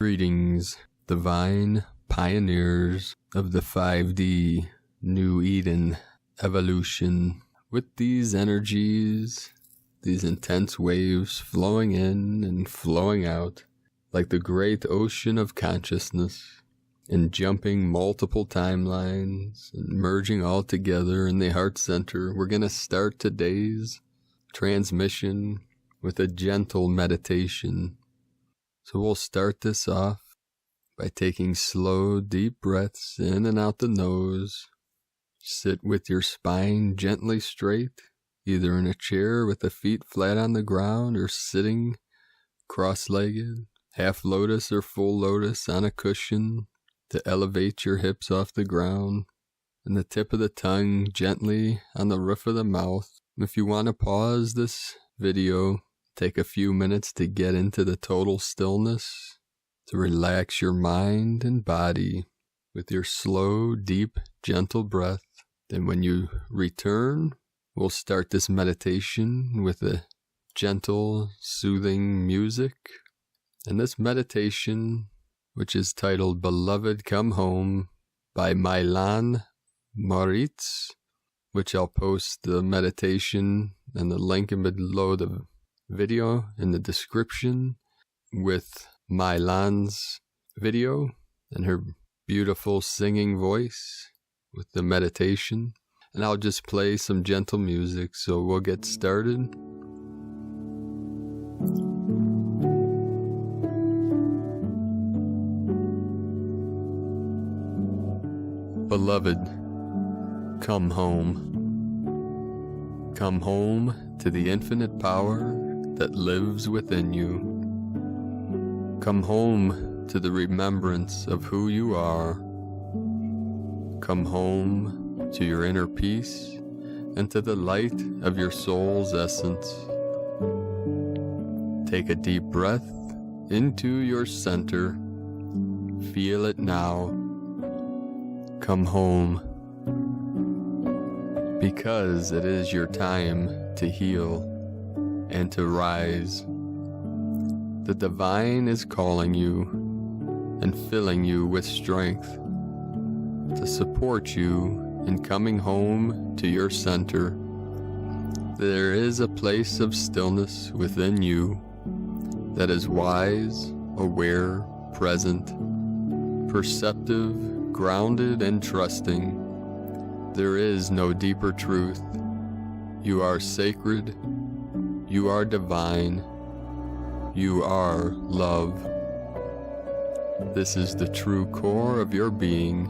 Greetings, divine pioneers of the 5D New Eden evolution. With these energies, these intense waves flowing in and flowing out like the great ocean of consciousness, and jumping multiple timelines and merging all together in the heart center, we're going to start today's transmission with a gentle meditation. So we'll start this off by taking slow, deep breaths in and out the nose. Sit with your spine gently straight, either in a chair with the feet flat on the ground or sitting cross-legged, half lotus or full lotus on a cushion to elevate your hips off the ground, and the tip of the tongue gently on the roof of the mouth. If you want to pause this video, take a few minutes to get into the total stillness, to relax your mind and body with your slow, deep, gentle breath. Then when you return, we'll start this meditation with a gentle, soothing music. And this meditation, which is titled Beloved Come Home by Milan Moritz, which I'll post the meditation and the link below the video in the description with Milan's video and her beautiful singing voice with the meditation. And I'll just play some gentle music, so we'll get started. Beloved, come home. Come home to the infinite power that lives within you. Come home to the remembrance of who you are. Come home to your inner peace and to the light of your soul's essence. Take a deep breath into your center. Feel it now. Come home, because it is your time to heal and to rise. The divine is calling you and filling you with strength to support you in coming home to your center. There is a place of stillness within you that is wise, aware, present, perceptive, grounded, and trusting. There is no deeper truth. You are sacred. You are divine. You are love. This is the true core of your being,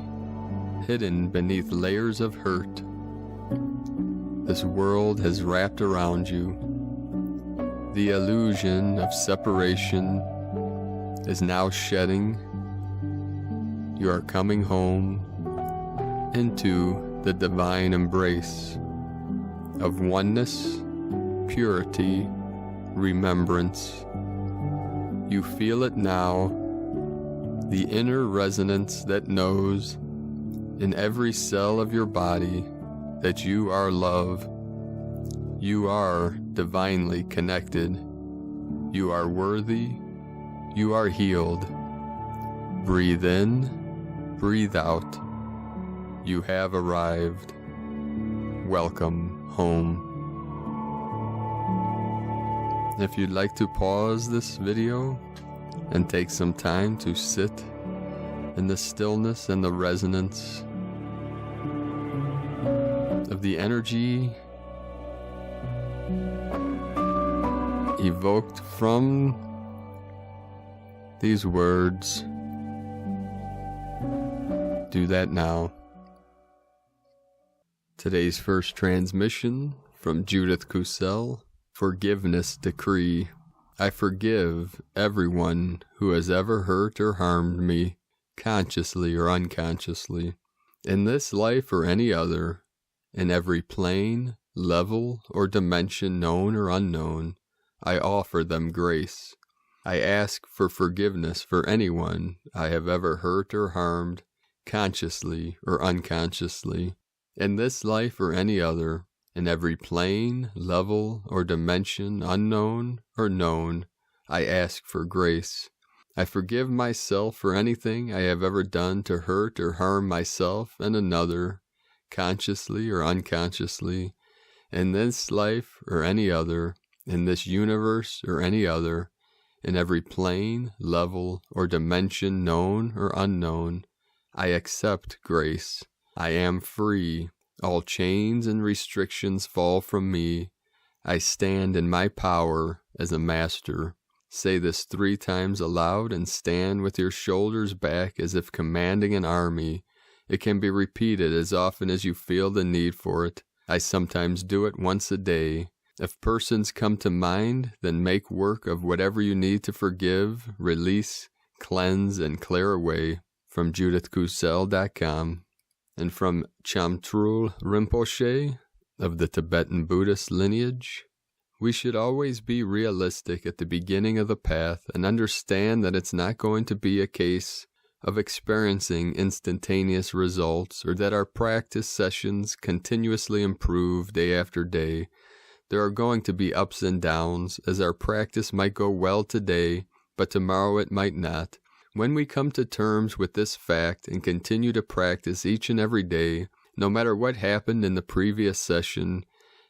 hidden beneath layers of hurt. This world has wrapped around you. The illusion of separation is now shedding. You are coming home into the divine embrace of oneness, purity, remembrance. You feel it now, the inner resonance that knows in every cell of your body that you are love. You are divinely connected. You are worthy. You are healed. Breathe in, breathe out. You have arrived. Welcome home. If you'd like to pause this video and take some time to sit in the stillness and the resonance of the energy evoked from these words, do that now. Today's first transmission from Judith Kusel. Forgiveness decree. I forgive everyone who has ever hurt or harmed me, consciously or unconsciously, in this life or any other, in every plane, level, or dimension known or unknown. I offer them grace. I ask for forgiveness for anyone I have ever hurt or harmed, consciously or unconsciously, in this life or any other, in every plane, level, or dimension, unknown or known. I ask for grace. I forgive myself for anything I have ever done to hurt or harm myself and another, consciously or unconsciously, in this life or any other, in this universe or any other, in every plane, level, or dimension known or unknown. I accept grace. I am free. All chains and restrictions fall from me. I stand in my power as a master. Say this 3 times aloud and stand with your shoulders back as if commanding an army. It can be repeated as often as you feel the need for it. I sometimes do it once a day. If persons come to mind, then make work of whatever you need to forgive, release, cleanse, and clear away. From JudithKusel.com and from Chamtrul Rinpoche of the Tibetan Buddhist lineage. We should always be realistic at the beginning of the path and understand that it's not going to be a case of experiencing instantaneous results or that our practice sessions continuously improve day after day. There are going to be ups and downs, as our practice might go well today, but tomorrow it might not. When we come to terms with this fact and continue to practice each and every day, no matter what happened in the previous session,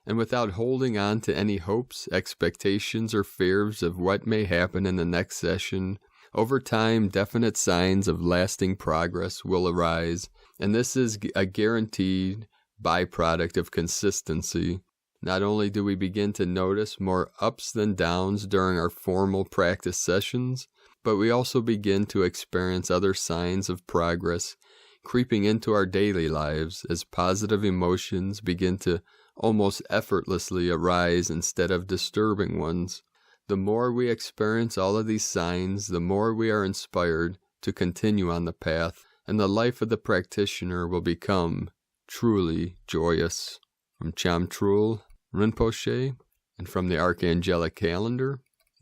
and without holding on to any hopes, expectations, or fears of what may happen in the next session, over time definite signs of lasting progress will arise, and this is a guaranteed byproduct of consistency. Not only do we begin to notice more ups than downs during our formal practice sessions, but we also begin to experience other signs of progress creeping into our daily lives as positive emotions begin to almost effortlessly arise instead of disturbing ones. The more we experience all of these signs, the more we are inspired to continue on the path, and the life of the practitioner will become truly joyous. From Chamtrul Rinpoche and from the Archangelic Calendar,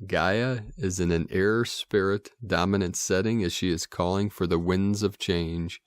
Gaia is in an air spirit dominant setting as she is calling for the winds of change.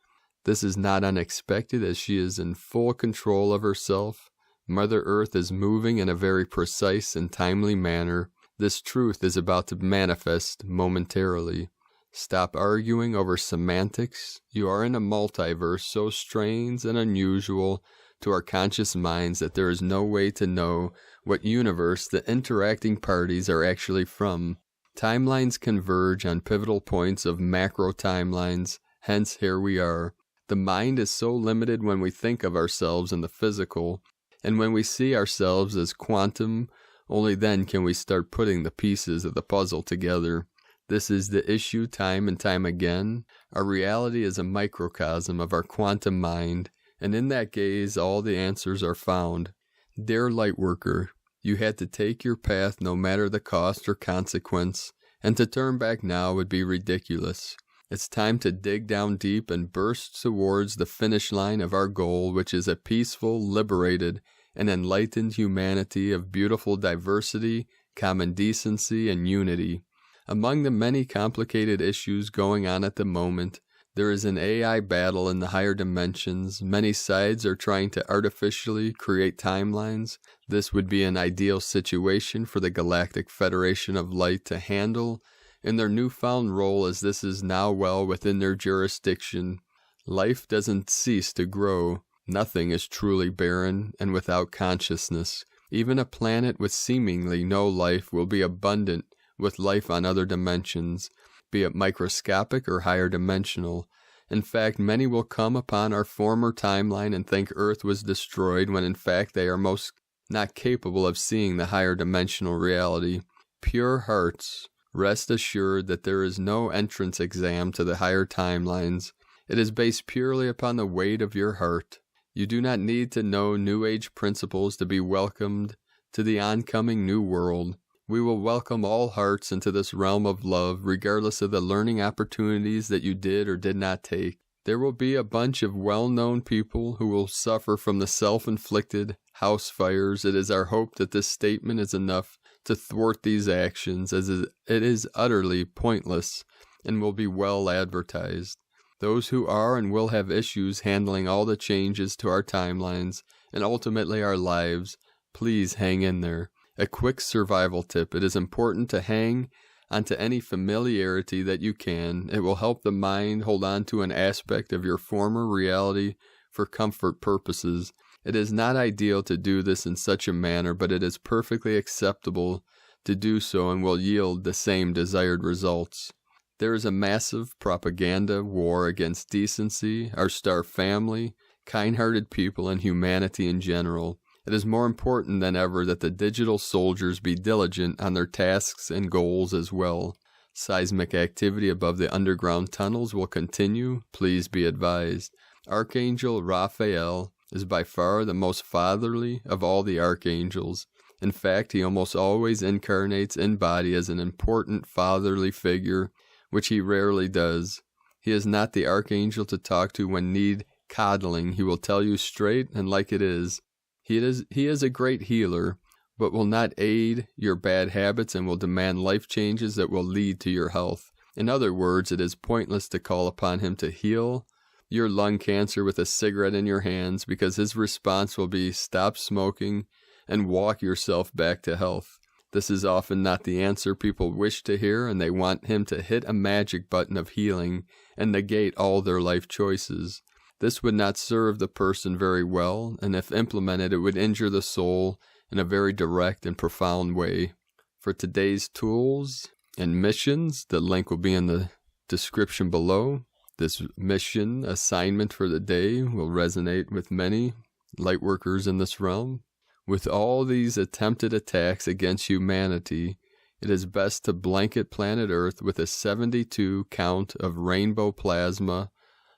This is not unexpected as she is in full control of herself. Mother Earth is moving in a very precise and timely manner. This truth is about to manifest momentarily. Stop arguing over semantics. You are in a multiverse so strange and unusual to our conscious minds that there is no way to know what universe the interacting parties are actually from. Timelines converge on pivotal points of macro timelines, hence here we are. The mind is so limited when we think of ourselves in the physical, and when we see ourselves as quantum, only then can we start putting the pieces of the puzzle together. This is the issue time and time again. Our reality is a microcosm of our quantum mind, and in that gaze all the answers are found. Dear Lightworker, you had to take your path no matter the cost or consequence, and to turn back now would be ridiculous. It's time to dig down deep and burst towards the finish line of our goal, which is a peaceful, liberated, and enlightened humanity of beautiful diversity, common decency, and unity. Among the many complicated issues going on at the moment, there is an AI battle in the higher dimensions. Many sides are trying to artificially create timelines. This would be an ideal situation for the Galactic Federation of Light to handle in their newfound role, as this is now well within their jurisdiction. Life doesn't cease to grow. Nothing is truly barren and without consciousness. Even a planet with seemingly no life will be abundant with life on other dimensions, be it microscopic or higher dimensional. In fact, many will come upon our former timeline and think Earth was destroyed, when in fact they are most not capable of seeing the higher dimensional reality. Pure hearts, rest assured that there is no entrance exam to the higher timelines. It is based purely upon the weight of your heart. You do not need to know New Age principles to be welcomed to the oncoming new world. We will welcome all hearts into this realm of love, regardless of the learning opportunities that you did or did not take. There will be a bunch of well-known people who will suffer from the self-inflicted house fires. It is our hope that this statement is enough to thwart these actions, as it is utterly pointless and will be well advertised. Those who are and will have issues handling all the changes to our timelines and ultimately our lives, please hang in there. A quick survival tip: it is important to hang onto any familiarity that you can. It will help the mind hold on to an aspect of your former reality for comfort purposes. It is not ideal to do this in such a manner, but it is perfectly acceptable to do so and will yield the same desired results. There is a massive propaganda war against decency, our star family, kind-hearted people, and humanity in general. It is more important than ever that the digital soldiers be diligent on their tasks and goals as well. Seismic activity above the underground tunnels will continue, please be advised. Archangel Raphael is by far the most fatherly of all the archangels. In fact, he almost always incarnates in body as an important fatherly figure, which he rarely does. He is not the archangel to talk to when need coddling. He will tell you straight and like it is. He is a great healer, but will not aid your bad habits and will demand life changes that will lead to your health. In other words, it is pointless to call upon him to heal your lung cancer with a cigarette in your hands, because his response will be stop smoking and walk yourself back to health. This is often not the answer people wish to hear, and they want him to hit a magic button of healing and negate all their life choices. This would not serve the person very well, and if implemented, it would injure the soul in a very direct and profound way. For today's tools and missions, the link will be in the description below. This mission assignment for the day will resonate with many lightworkers in this realm. With all these attempted attacks against humanity, it is best to blanket planet Earth with a 72 count of rainbow plasma,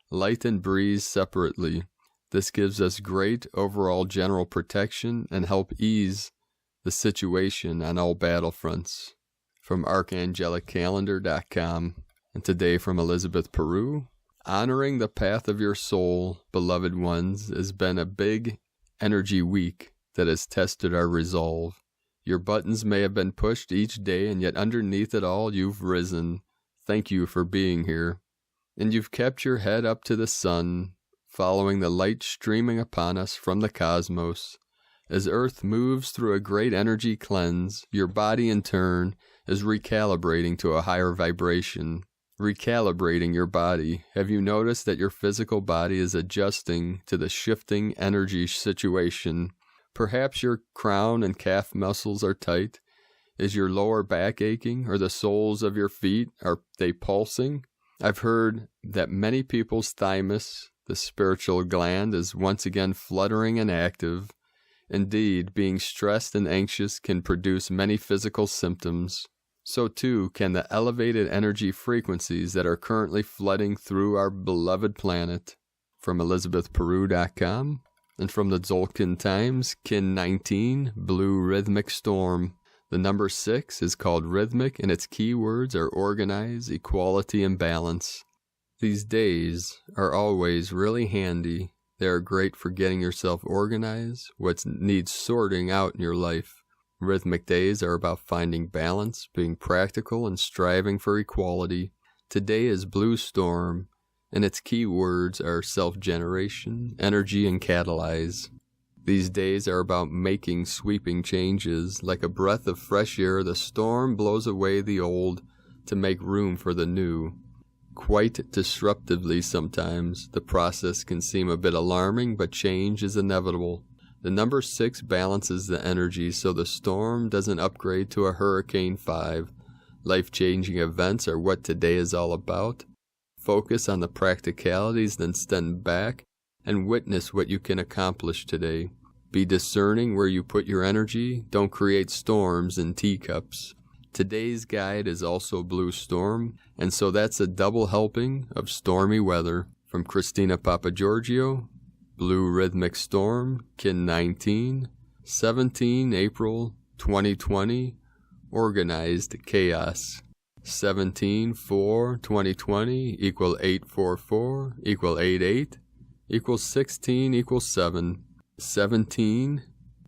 light and breeze separately. This gives us great overall general protection and help ease the situation on all battlefronts. From ArchangelicCalendar.com. And today from Elizabeth Peru. Honoring the path of your soul, beloved ones, has been a big energy week that has tested our resolve. Your buttons may have been pushed each day, and yet underneath it all you've risen. Thank you for being here. And you've kept your head up to the sun, following the light streaming upon us from the cosmos. As Earth moves through a great energy cleanse, your body in turn is recalibrating to a higher vibration. Recalibrating your body. Have you noticed that your physical body is adjusting to the shifting energy situation? Perhaps your crown and calf muscles are tight. Is your lower back aching, or the soles of your feet, are they pulsing? I've heard that many people's thymus, the spiritual gland, is once again fluttering and active. Indeed, being stressed and anxious can produce many physical symptoms. So too can the elevated energy frequencies that are currently flooding through our beloved planet. From ElizabethPeru.com. And from the Tzolk'in Times, Kin 19, Blue Rhythmic Storm. The number 6 is called Rhythmic, and its keywords are organize, equality, and balance. These days are always really handy. They are great for getting yourself organized, what needs sorting out in your life. Rhythmic days are about finding balance, being practical, and striving for equality. Today is Blue Storm, and its keywords are self-generation, energy, and catalyze. These days are about making sweeping changes. Like a breath of fresh air, the storm blows away the old to make room for the new. Quite disruptively sometimes. The process can seem a bit alarming, but change is inevitable. The number 6 balances the energy so the storm doesn't upgrade to a Hurricane 5. Life-changing events are what today is all about. Focus on the practicalities, then stand back and witness what you can accomplish today. Be discerning where you put your energy. Don't create storms in teacups. Today's guide is also Blue Storm, and so that's a double helping of stormy weather. From Christina Papagiorgio, Blue Rhythmic Storm, Kin 19, 17 April 2020, Organized Chaos. 17-4-2020 equal 844 equal 88 equals 16 equals 7. 17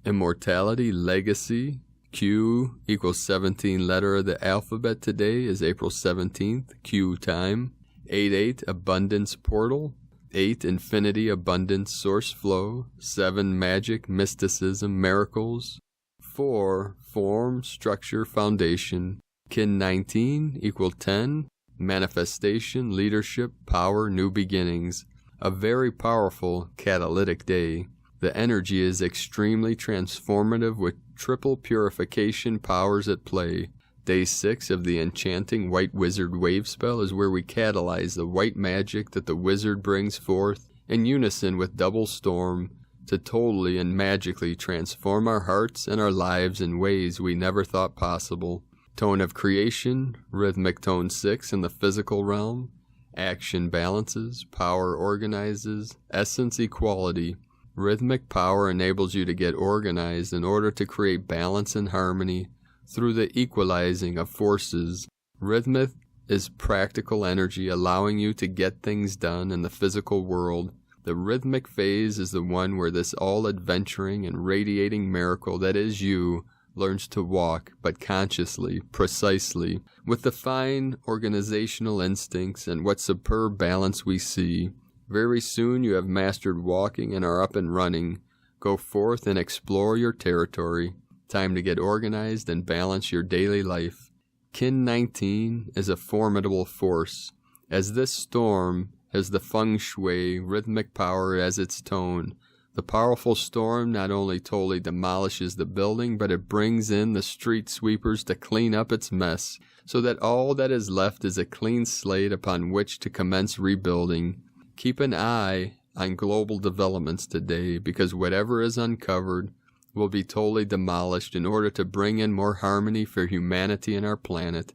Immortality Legacy. Q equals 17 letter of the alphabet. Today is April 17th, Q time. 88 Abundance Portal. 8 Infinity Abundance Source Flow. 7 Magic Mysticism Miracles. 4 Form Structure Foundation. Kin 19 equal 10, manifestation, leadership, power, new beginnings. A very powerful catalytic day. The energy is extremely transformative with triple purification powers at play. Day 6 of the enchanting white wizard wave spell is where we catalyze the white magic that the wizard brings forth in unison with double storm to totally and magically transform our hearts and our lives in ways we never thought possible. Tone of creation, rhythmic tone 6 in the physical realm. Action balances, power organizes, essence equality. Rhythmic power enables you to get organized in order to create balance and harmony through the equalizing of forces. Rhythmic is practical energy allowing you to get things done in the physical world. The rhythmic phase is the one where this all-adventuring and radiating miracle that is you learns to walk, but consciously, precisely, with the fine organizational instincts and what superb balance we see. Very soon you have mastered walking and are up and running. Go forth and explore your territory. Time to get organized and balance your daily life. Kin 19 is a formidable force, as this storm has the feng shui rhythmic power as its tone. The powerful storm not only totally demolishes the building, but it brings in the street sweepers to clean up its mess, so that all that is left is a clean slate upon which to commence rebuilding. Keep an eye on global developments today, because whatever is uncovered will be totally demolished in order to bring in more harmony for humanity and our planet.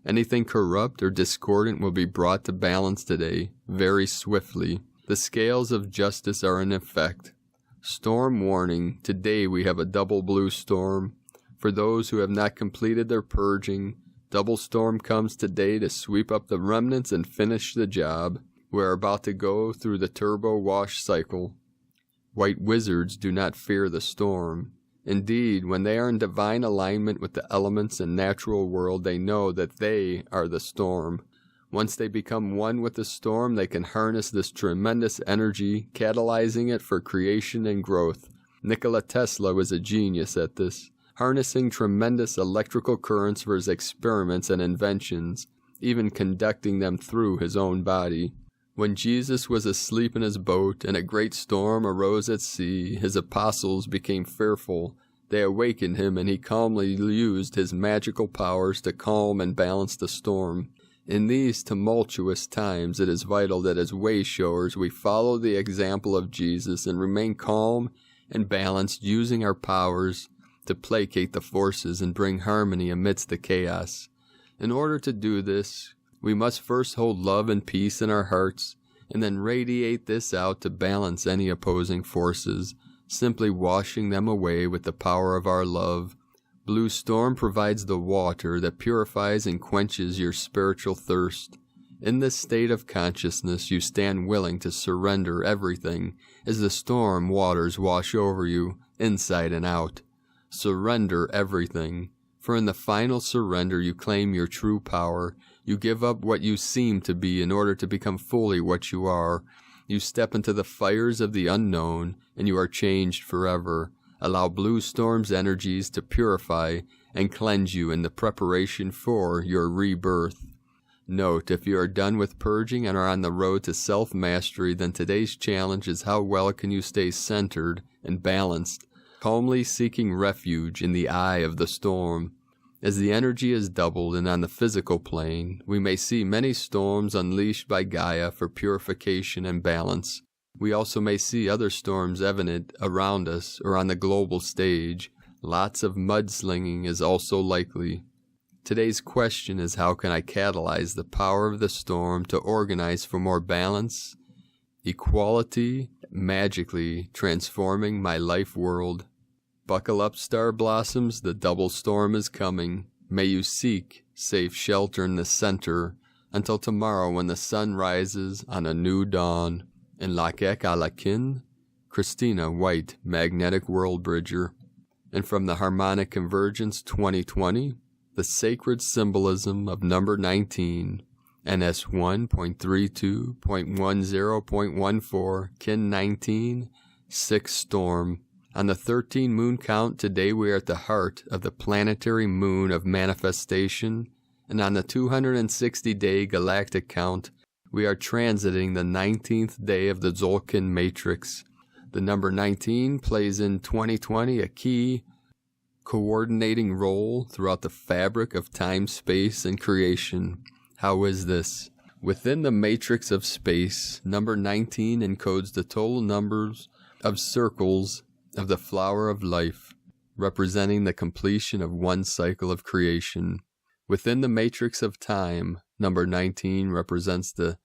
Anything corrupt or discordant will be brought to balance today, very swiftly. The scales of justice are in effect. Storm warning. Today we have a double blue storm. For those who have not completed their purging, double storm comes today to sweep up the remnants and finish the job. We are about to go through the turbo wash cycle. White wizards do not fear the storm. Indeed, when they are in divine alignment with the elements and natural world, they know that they are the storm. Once they become one with the storm, they can harness this tremendous energy, catalyzing it for creation and growth. Nikola Tesla was a genius at this, harnessing tremendous electrical currents for his experiments and inventions, even conducting them through his own body. When Jesus was asleep in his boat and a great storm arose at sea, his apostles became fearful. They awakened him, and he calmly used his magical powers to calm and balance the storm. In these tumultuous times, it is vital that as way-showers we follow the example of Jesus and remain calm and balanced, using our powers to placate the forces and bring harmony amidst the chaos. In order to do this, we must first hold love and peace in our hearts, and then radiate this out to balance any opposing forces, simply washing them away with the power of our love. Blue Storm provides the water that purifies and quenches your spiritual thirst. In this state of consciousness, you stand willing to surrender everything as the storm waters wash over you, inside and out. Surrender everything, for in the final surrender you claim your true power. You give up what you seem to be in order to become fully what you are. You step into the fires of the unknown, and you are changed forever. Allow Blue Storm's energies to purify and cleanse you in the preparation for your rebirth. Note, if you are done with purging and are on the road to self-mastery, then today's challenge is how well can you stay centered and balanced, calmly seeking refuge in the eye of the storm. As the energy is doubled and on the physical plane, we may see many storms unleashed by Gaia for purification and balance. We also may see other storms evident around us or on the global stage. Lots of mudslinging is also likely. Today's question is, how can I catalyze the power of the storm to organize for more balance, equality, magically transforming my life world? Buckle up, star blossoms, the double storm is coming. May you seek safe shelter in the center until tomorrow when the sun rises on a new dawn. In Icke a la kin, Christina White, Magnetic World Bridger. And from the Harmonic Convergence 2020, the Sacred Symbolism of number 19, NS1.32.10.14, Kin 19, 6 Storm. On the 13 moon count, today we are at the heart of the planetary moon of manifestation and on the 260-day galactic count, we are transiting the 19th day of the Tzolk'in Matrix. The number 19 plays in 2020 a key, coordinating role throughout the fabric of time, space, and creation. How is this? Within the matrix of space, number 19 encodes the total numbers of circles of the flower of life, representing the completion of one cycle of creation. Within the matrix of time, number 19 represents the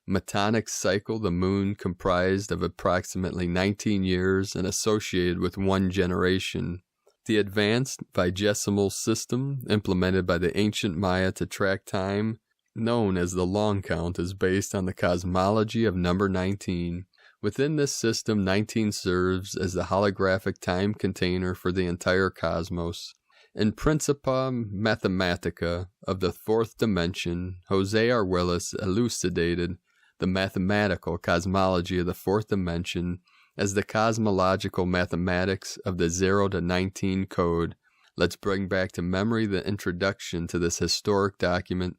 metonic cycle, the moon, comprised of approximately 19 years and associated with one generation. The advanced vigesimal system implemented by the ancient Maya to track time, known as the long count, is based on the cosmology of number 19. Within this system, 19 serves as the holographic time container for the entire cosmos. In Principia Mathematica of the fourth dimension, Jose R. Willis elucidated the mathematical cosmology of the fourth dimension as the cosmological mathematics of the 0 to 19 code. Let's bring back to memory the introduction to this historic document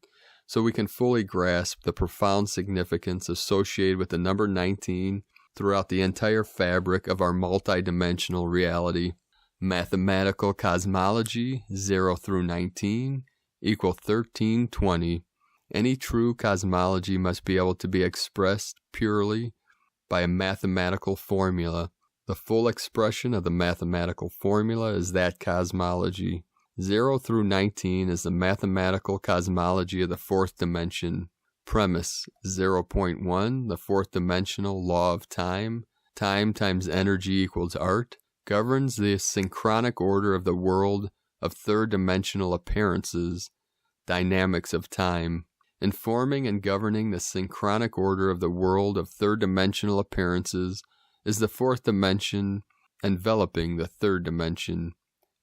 so we can fully grasp the profound significance associated with the number 19 throughout the entire fabric of our multidimensional reality. Mathematical cosmology, 0 through 19, equal 1320. Any true cosmology must be able to be expressed purely by a mathematical formula. The full expression of the mathematical formula is that cosmology. 0 through 19 is the mathematical cosmology of the fourth dimension. Premise 0.1, the fourth dimensional law of time. Time times energy equals art. Governs the synchronic order of the world of third-dimensional appearances, dynamics of time. Informing and governing the synchronic order of the world of third-dimensional appearances is the fourth dimension enveloping the third dimension.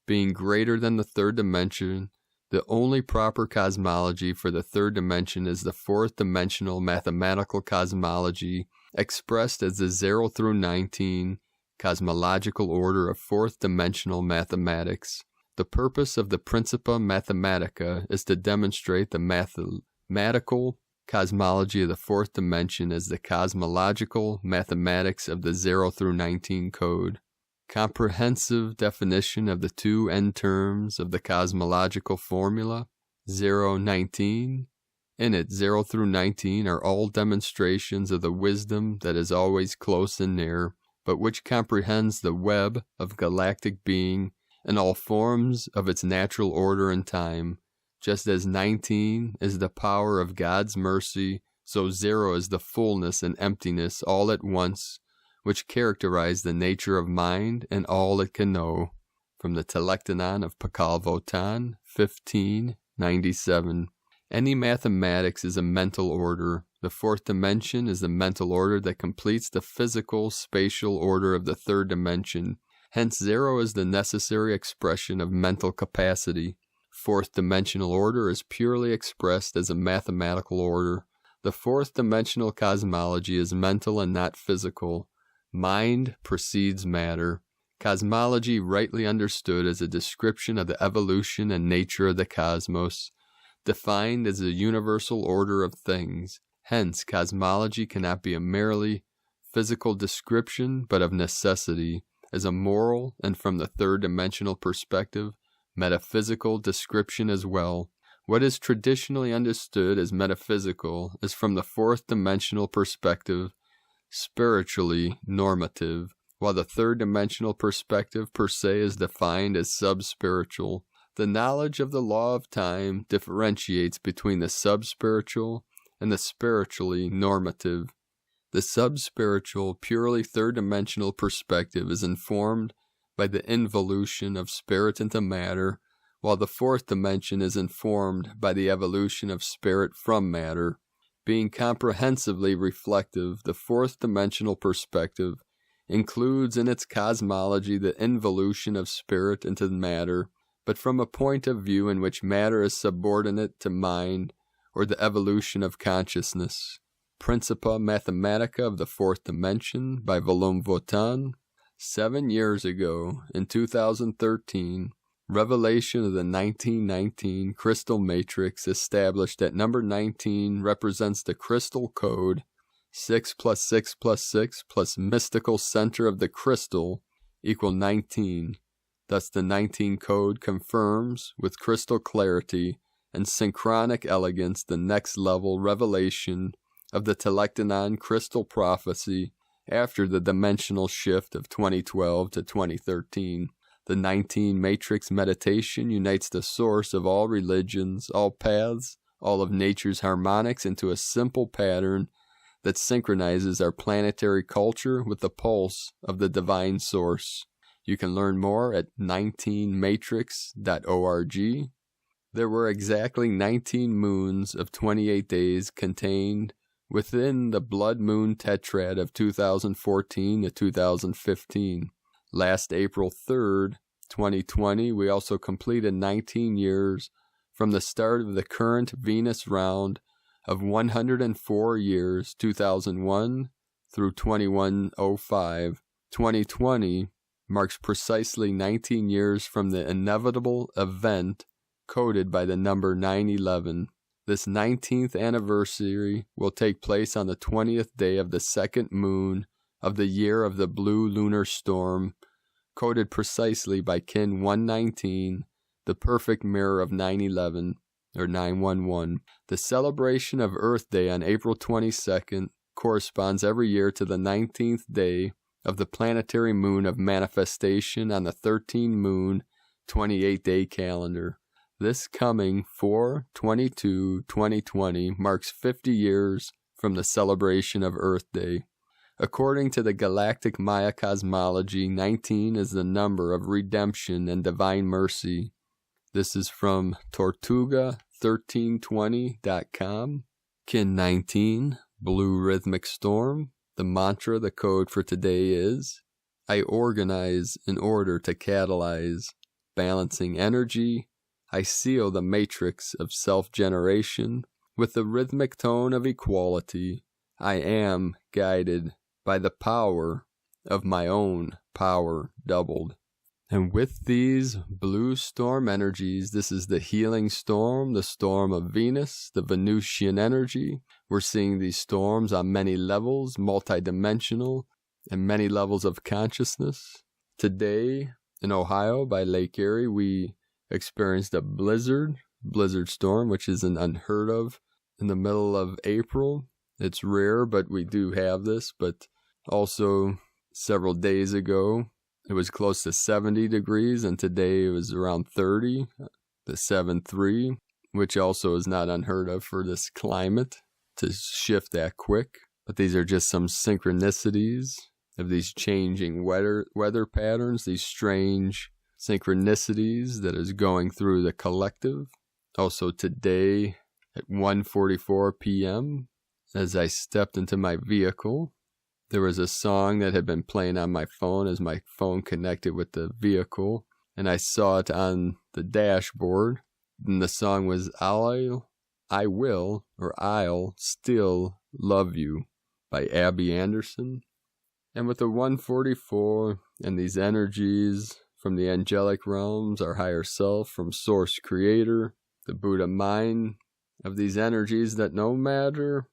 Being greater than the third dimension, the only proper cosmology for the third dimension is the fourth dimensional mathematical cosmology expressed as the 0 through 19 cosmological order of fourth dimensional mathematics. The purpose of the Principia Mathematica is to demonstrate the mathematical cosmology of the fourth dimension as the cosmological mathematics of the 0 through 19 code. Comprehensive definition of the two end terms of the cosmological formula, 0-19. In it, 0 through 19 are all demonstrations of the wisdom that is always close and near, but which comprehends the web of galactic being and all forms of its natural order and time. Just as 19 is the power of God's mercy, so 0 is the fullness and emptiness all at once, which characterize the nature of mind and all it can know. From the Telektonon of Pakal Votan, 1597. Any mathematics is a mental order. The fourth dimension is the mental order that completes the physical, spatial order of the third dimension. Hence, 0 is the necessary expression of mental capacity. Fourth dimensional order is purely expressed as a mathematical order. The fourth dimensional cosmology is mental and not physical. Mind precedes matter. Cosmology, rightly understood, is a description of the evolution and nature of the cosmos, defined as a universal order of things. Hence, cosmology cannot be a merely physical description, but of necessity, as a moral and, from the third-dimensional perspective, metaphysical description as well. What is traditionally understood as metaphysical is, from the fourth-dimensional perspective, spiritually normative, while the third-dimensional perspective per se is defined as sub-spiritual. The knowledge of the law of time differentiates between the sub-spiritual and the spiritually normative. The sub-spiritual, purely third-dimensional perspective is informed by the involution of spirit into matter, while the fourth dimension is informed by the evolution of spirit from matter. Being comprehensively reflective, the fourth dimensional perspective includes in its cosmology the involution of spirit into matter, but from a point of view in which matter is subordinate to mind or the evolution of consciousness. Principia Mathematica of the Fourth Dimension by Volume Votan. 7 years ago, in 2013, Revelation of the 1919 crystal matrix established that number 19 represents the crystal code 6 plus 6 plus 6 plus mystical center of the crystal equal 19. Thus the 19 code confirms with crystal clarity and synchronic elegance the next level revelation of the Telektonon crystal prophecy after the dimensional shift of 2012 to 2013. The 19 matrix meditation unites the source of all religions, all paths, all of nature's harmonics into a simple pattern that synchronizes our planetary culture with the pulse of the divine source. You can learn more at 19matrix.org. There were exactly 19 moons of 28 days contained within the blood moon tetrad of 2014 to 2015. Last April 3rd, 2020, we also completed 19 years from the start of the current Venus round of 104 years, 2001 through 2105. 2020 marks precisely 19 years from the inevitable event coded by the number 911. This 19th anniversary will take place on the 20th day of the second moon of the year of the blue lunar storm, coded precisely by kin 119, the perfect mirror of 911, or 911. The celebration of Earth Day on April 22nd corresponds every year to the 19th day of the planetary moon of manifestation on the 13-moon, 28-day calendar. This coming 4/22/2020 marks 50 years from the celebration of Earth Day. According to the Galactic Maya cosmology, 19 is the number of redemption and divine mercy. This is from Tortuga1320.com. Kin 19, Blue Rhythmic Storm. The mantra, the code for today is, I organize in order to catalyze, balancing energy. I seal the matrix of self-generation with the rhythmic tone of equality. I am guided by the power of my own power doubled. And with these blue storm energies, this is the healing storm, the storm of Venus, the Venusian energy. We're seeing these storms on many levels, multidimensional, and many levels of consciousness. Today, in Ohio, by Lake Erie, we experienced a blizzard storm, which is an unheard of in the middle of April. It's rare, but we do have this. But also, several days ago, it was close to 70 degrees, and today it was around 30, the 7-3, which also is not unheard of for this climate to shift that quick. But these are just some synchronicities of these changing weather patterns, these strange synchronicities that is going through the collective. Also today at 1:44 p.m., as I stepped into my vehicle, there was a song that had been playing on my phone as my phone connected with the vehicle, and I saw it on the dashboard, and the song was I'll Still Love You by Abby Anderson. And with the 144 and these energies from the angelic realms, our higher self, from Source Creator, the Buddha mind, of these energies, that no matter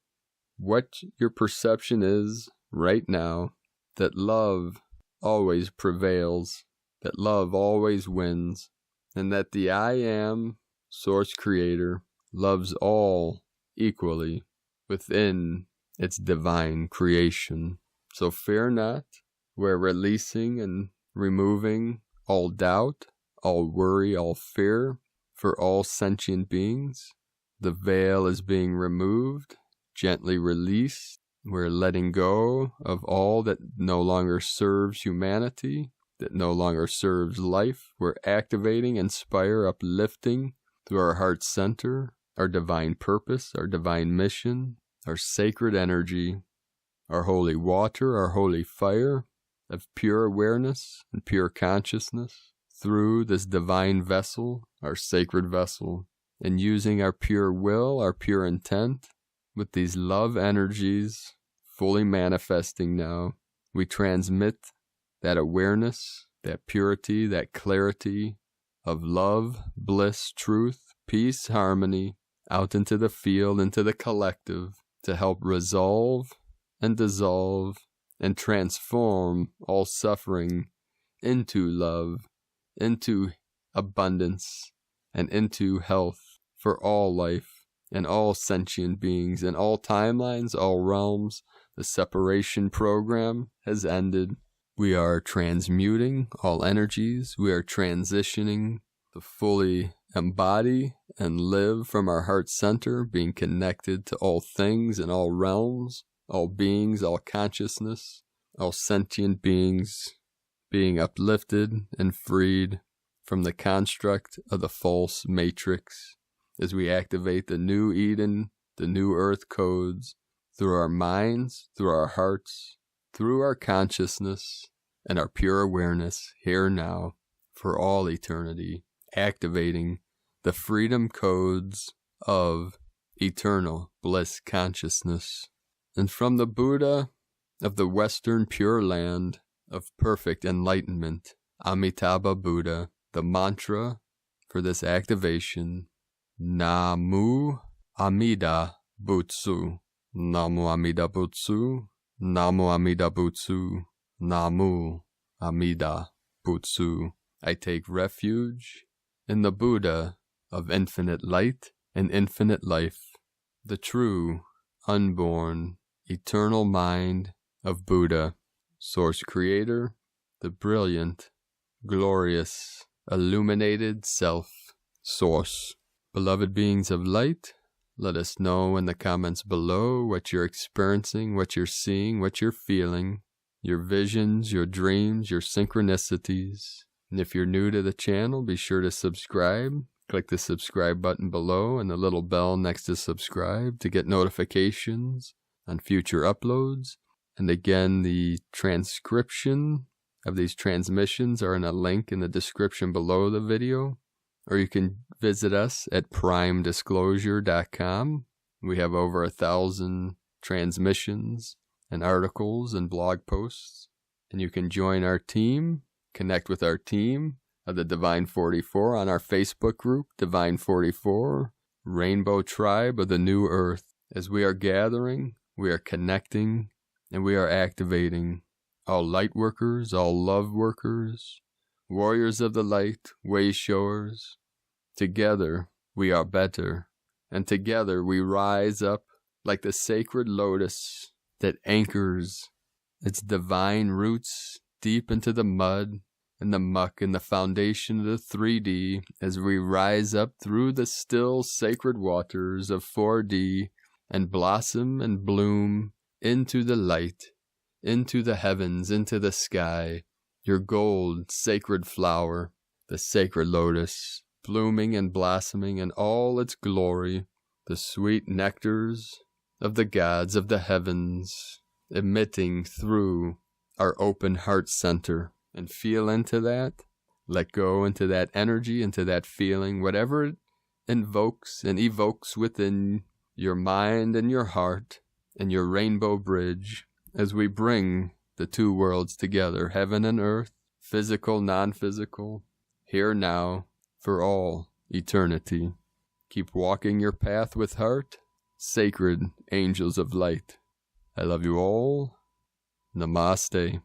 what your perception is right now, that love always prevails, that love always wins, and that the I Am, Source Creator, loves all equally within its divine creation. So fear not, we're releasing and removing all doubt, all worry, all fear for all sentient beings. The veil is being removed, gently released. We're letting go of all that no longer serves humanity, that no longer serves life. We're activating, inspire, uplifting through our heart center, our divine purpose, our divine mission, our sacred energy, our holy water, our holy fire of pure awareness and pure consciousness through this divine vessel, our sacred vessel, and using our pure will, our pure intent, with these love energies fully manifesting now, we transmit that awareness, that purity, that clarity of love, bliss, truth, peace, harmony, out into the field, into the collective, to help resolve and dissolve and transform all suffering into love, into abundance, and into health for all life and all sentient beings in all timelines, all realms. The separation program has ended. We are transmuting all energies. We are transitioning to fully embody and live from our heart center, being connected to all things and all realms, all beings, all consciousness, all sentient beings, being uplifted and freed from the construct of the false matrix as we activate the new Eden, the new earth codes, through our minds, through our hearts, through our consciousness, and our pure awareness here now for all eternity, activating the freedom codes of eternal bliss consciousness. And from the Buddha of the Western Pure Land of perfect enlightenment, Amitabha Buddha, the mantra for this activation, Namu Amida Butsu, Namu Amida Butsu, Namu Amida Butsu, Namu Amida Butsu. I take refuge in the Buddha of infinite light and infinite life, the true, unborn, eternal mind of Buddha, Source Creator, the brilliant, glorious, illuminated Self, Source. Beloved beings of light, let us know in the comments below what you're experiencing, what you're seeing, what you're feeling, your visions, your dreams, your synchronicities. And if you're new to the channel, be sure to subscribe. Click the subscribe button below and the little bell next to subscribe to get notifications on future uploads. And again, the transcription of these transmissions are in a link in the description below the video. Or you can visit us at primedisclosure.com. We have over 1,000 transmissions and articles and blog posts. And you can join our team, connect with our team of the Divine 44 on our Facebook group, Divine 44, Rainbow Tribe of the New Earth. As we are gathering, we are connecting, and we are activating all light workers, all love workers, warriors of the light, way showers. Together we are better, and together we rise up like the sacred lotus that anchors its divine roots deep into the mud and the muck and the foundation of the 3D as we rise up through the still sacred waters of 4D and blossom and bloom into the light, into the heavens, into the sky, your gold sacred flower, the sacred lotus, blooming and blossoming in all its glory, the sweet nectars of the gods of the heavens, emitting through our open heart center. And feel into that, let go into that energy, into that feeling, whatever it invokes and evokes within your mind and your heart and your rainbow bridge as we bring the two worlds together, heaven and earth, physical, non-physical, here now, for all eternity. Keep walking your path with heart, sacred angels of light. I love you all. Namaste.